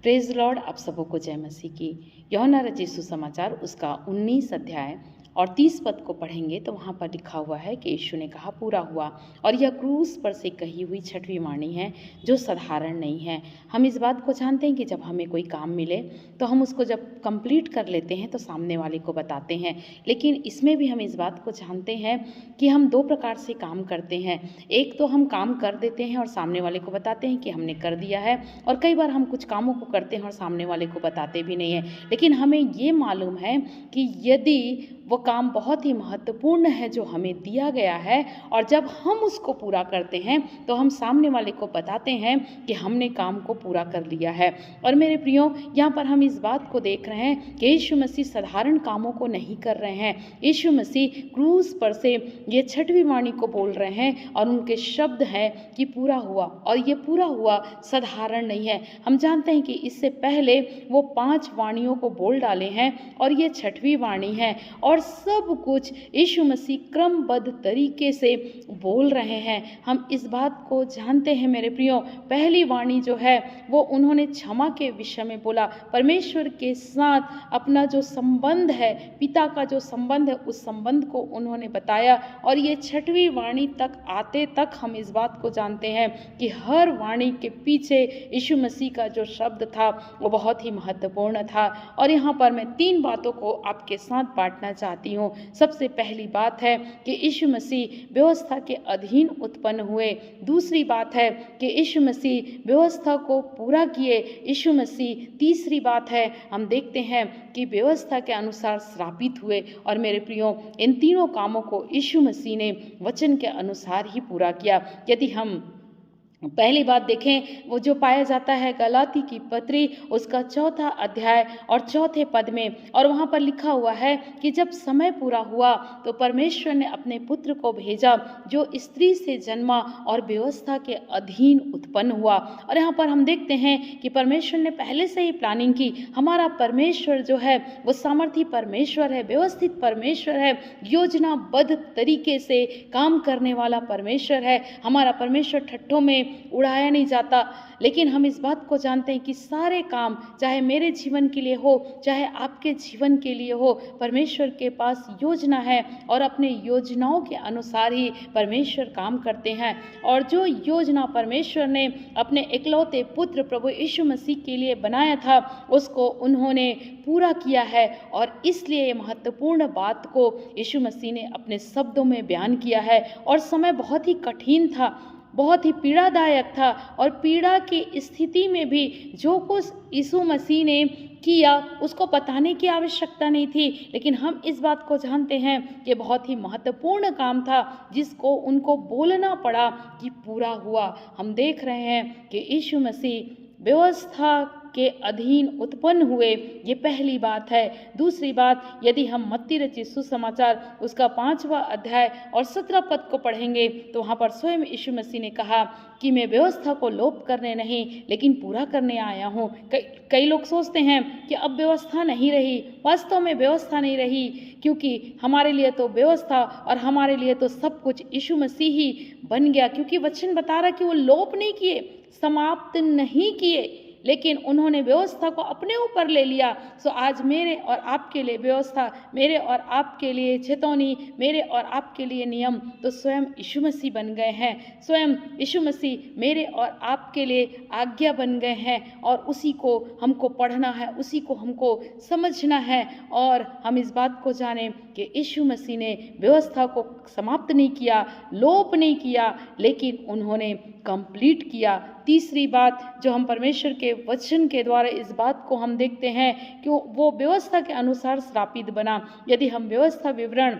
Praise Lord. आप सबों को जय मसीह की। यूहन्ना रचित सुसमाचार उसका 19 अध्याय और 30 पद को पढ़ेंगे तो वहाँ पर लिखा हुआ है कि यीशु ने कहा पूरा हुआ। और यह क्रूस पर से कही हुई छठवीं वाणी है जो साधारण नहीं है। हम इस बात को जानते हैं कि जब हमें कोई काम मिले तो हम उसको जब कंप्लीट कर लेते हैं तो सामने वाले को बताते हैं, लेकिन इसमें भी हम इस बात को जानते हैं कि हम दो प्रकार से काम करते हैं। एक तो हम काम कर देते हैं और सामने वाले को बताते हैं कि हमने कर दिया है, और कई बार हम कुछ कामों को करते हैं और सामने वाले को बताते भी नहीं हैं। लेकिन हमें ये मालूम है कि यदि वो काम बहुत ही महत्वपूर्ण है जो हमें दिया गया है, और जब हम उसको पूरा करते हैं तो हम सामने वाले को बताते हैं कि हमने काम को पूरा कर लिया है। और मेरे प्रियो, यहाँ पर हम इस बात को देख रहे हैं कि यीशु मसीह साधारण कामों को नहीं कर रहे हैं। यीशु मसीह क्रूस पर से ये छठवीं वाणी को बोल रहे हैं और उनके शब्द हैं कि पूरा हुआ। और ये पूरा हुआ साधारण नहीं है। हम जानते हैं कि इससे पहले वो 5 वाणियों को बोल डाले हैं और ये छठवीं वाणी है, और सब कुछ यीशु मसीह क्रमबद्ध तरीके से बोल रहे हैं। हम इस बात को जानते हैं मेरे प्रियो। पहली वाणी जो है वो उन्होंने क्षमा के विषय में बोला। परमेश्वर के साथ अपना जो संबंध है, पिता का जो संबंध है, उस संबंध को उन्होंने बताया। और ये छठवीं वाणी तक आते तक हम इस बात को जानते हैं कि हर वाणी के पीछे यीशु मसीह का जो शब्द था वो बहुत ही महत्वपूर्ण था। और यहाँ पर मैं 3 बातों को आपके साथ बांटना चाहती हूँ। सबसे पहली बात है कि यीशु मसीह व्यवस्था के अधीन उत्पन्न हुए। दूसरी बात है कि यीशु मसीह व्यवस्था को पूरा किए यीशु मसीह। तीसरी बात है, हम देखते हैं कि व्यवस्था के अनुसार श्रापित हुए। और मेरे प्रियो, इन तीनों कामों को यीशु मसीह ने वचन के अनुसार ही पूरा किया। यदि हम पहली बात देखें, वो जो पाया जाता है गलाती की पत्री उसका 4 अध्याय और 4 पद में, और वहाँ पर लिखा हुआ है कि जब समय पूरा हुआ तो परमेश्वर ने अपने पुत्र को भेजा जो स्त्री से जन्मा और व्यवस्था के अधीन उत्पन्न हुआ। और यहाँ पर हम देखते हैं कि परमेश्वर ने पहले से ही प्लानिंग की। हमारा परमेश्वर जो है वो सामर्थी परमेश्वर है, व्यवस्थित परमेश्वर है, योजनाबद्ध तरीके से काम करने वाला परमेश्वर है। हमारा परमेश्वर ठट्ठों में उड़ाया नहीं जाता। लेकिन हम इस बात को जानते हैं कि सारे काम, चाहे मेरे जीवन के लिए हो चाहे आपके जीवन के लिए हो, परमेश्वर के पास योजना है और अपने योजनाओं के अनुसार ही परमेश्वर काम करते हैं। और जो योजना परमेश्वर ने अपने इकलौते पुत्र प्रभु यीशु मसीह के लिए बनाया था उसको उन्होंने पूरा किया है। और इसलिए ये महत्वपूर्ण बात को यीशु मसीह ने अपने शब्दों में बयान किया है। और समय बहुत ही कठिन था, बहुत ही पीड़ादायक था, और पीड़ा की स्थिति में भी जो कुछ यीशु मसीह ने किया उसको बताने की आवश्यकता नहीं थी। लेकिन हम इस बात को जानते हैं कि बहुत ही महत्वपूर्ण काम था जिसको उनको बोलना पड़ा कि पूरा हुआ। हम देख रहे हैं कि यीशु मसीह व्यवस्था के अधीन उत्पन्न हुए, ये पहली बात है। दूसरी बात, यदि हम मत्ती रचित सुसमाचार उसका 5वां अध्याय और 17 पद को पढ़ेंगे तो वहाँ पर स्वयं यीशु मसीह ने कहा कि मैं व्यवस्था को लोप करने नहीं लेकिन पूरा करने आया हूँ। कई लोग सोचते हैं कि अब व्यवस्था नहीं रही। वास्तव में व्यवस्था नहीं रही, क्योंकि हमारे लिए तो व्यवस्था और हमारे लिए तो सब कुछ यीशु मसीह ही बन गया। क्योंकि वचन बता रहा कि वो लोप नहीं किए, समाप्त नहीं किए, लेकिन उन्होंने व्यवस्था को अपने ऊपर ले लिया। सो आज मेरे और आपके लिए व्यवस्था, मेरे और आपके लिए चेतावनी, मेरे और आपके लिए नियम तो स्वयं यीशु मसीह बन गए हैं। स्वयं यीशु मसीह मेरे और आपके लिए आज्ञा बन गए हैं, और उसी को हमको पढ़ना है, उसी को हमको समझना है। और हम इस बात को जानें कि यीशु मसीह ने व्यवस्था को समाप्त नहीं किया, लोप नहीं किया, लेकिन उन्होंने कंप्लीट किया। तीसरी बात जो हम परमेश्वर के वचन के द्वारा इस बात को हम देखते हैं कि वो व्यवस्था के अनुसार श्रापित बना। यदि हम व्यवस्था विवरण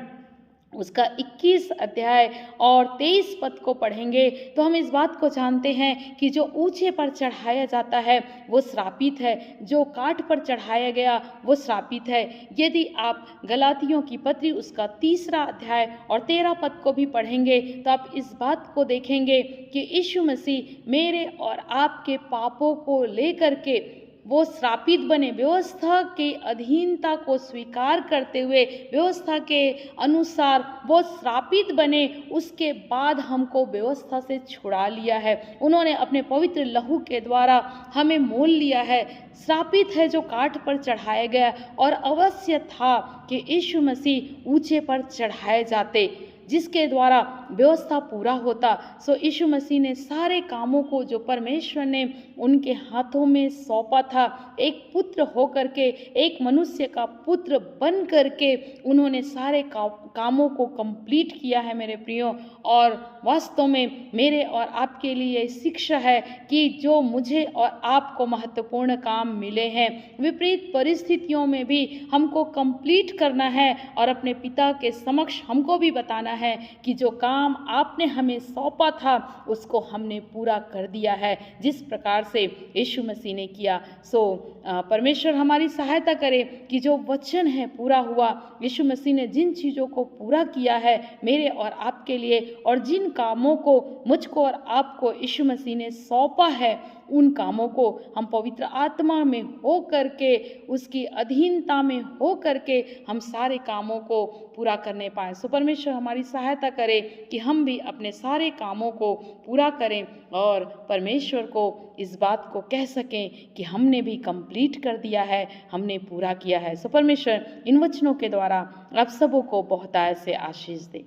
उसका 21 अध्याय और 23 पद को पढ़ेंगे तो हम इस बात को जानते हैं कि जो ऊंचे पर चढ़ाया जाता है वो श्रापित है, जो काठ पर चढ़ाया गया वो श्रापित है। यदि आप गलातियों की पत्री उसका 3 अध्याय और 13 पद को भी पढ़ेंगे तो आप इस बात को देखेंगे कि यीशु मसीह मेरे और आपके पापों को लेकर के वो श्रापित बने, व्यवस्था के अधीनता को स्वीकार करते हुए व्यवस्था के अनुसार वो श्रापित बने, उसके बाद हमको व्यवस्था से छुड़ा लिया है। उन्होंने अपने पवित्र लहू के द्वारा हमें मोल लिया है। श्रापित है जो काठ पर चढ़ाया गया, और अवश्य था कि यीशु मसीह ऊंचे पर चढ़ाए जाते, जिसके द्वारा व्यवस्था पूरा होता। सो यीशु मसीह ने सारे कामों को जो परमेश्वर ने उनके हाथों में सौंपा था, एक पुत्र होकर के, एक मनुष्य का पुत्र बन करके उन्होंने सारे कामों को कंप्लीट किया है मेरे प्रियो। और वास्तव में मेरे और आपके लिए शिक्षा है कि जो मुझे और आपको महत्वपूर्ण काम मिले हैं, विपरीत परिस्थितियों में भी हमको कंप्लीट करना है और अपने पिता के समक्ष हमको भी बताना है कि जो काम आपने हमें सौंपा था उसको हमने पूरा कर दिया है, जिस प्रकार से यीशु मसीह ने किया। सो परमेश्वर हमारी सहायता करे कि जो वचन है पूरा हुआ। यीशु मसीह ने जिन चीज़ों को पूरा किया है मेरे और आपके लिए, और जिन कामों को मुझको और आपको यीशु मसीह ने सौंपा है, उन कामों को हम पवित्र आत्मा में हो करके, उसकी अधीनता में हो करके हम सारे कामों को पूरा करने पाए। सो परमेश्वर हमारी सहायता करे कि हम भी अपने सारे कामों को पूरा करें और परमेश्वर को इस बात को कह सकें कि हमने भी कंप्लीट कर दिया है, हमने पूरा किया है। सो परमेश्वर इन वचनों के द्वारा आप सबों को बहुतायत से आशीष दे।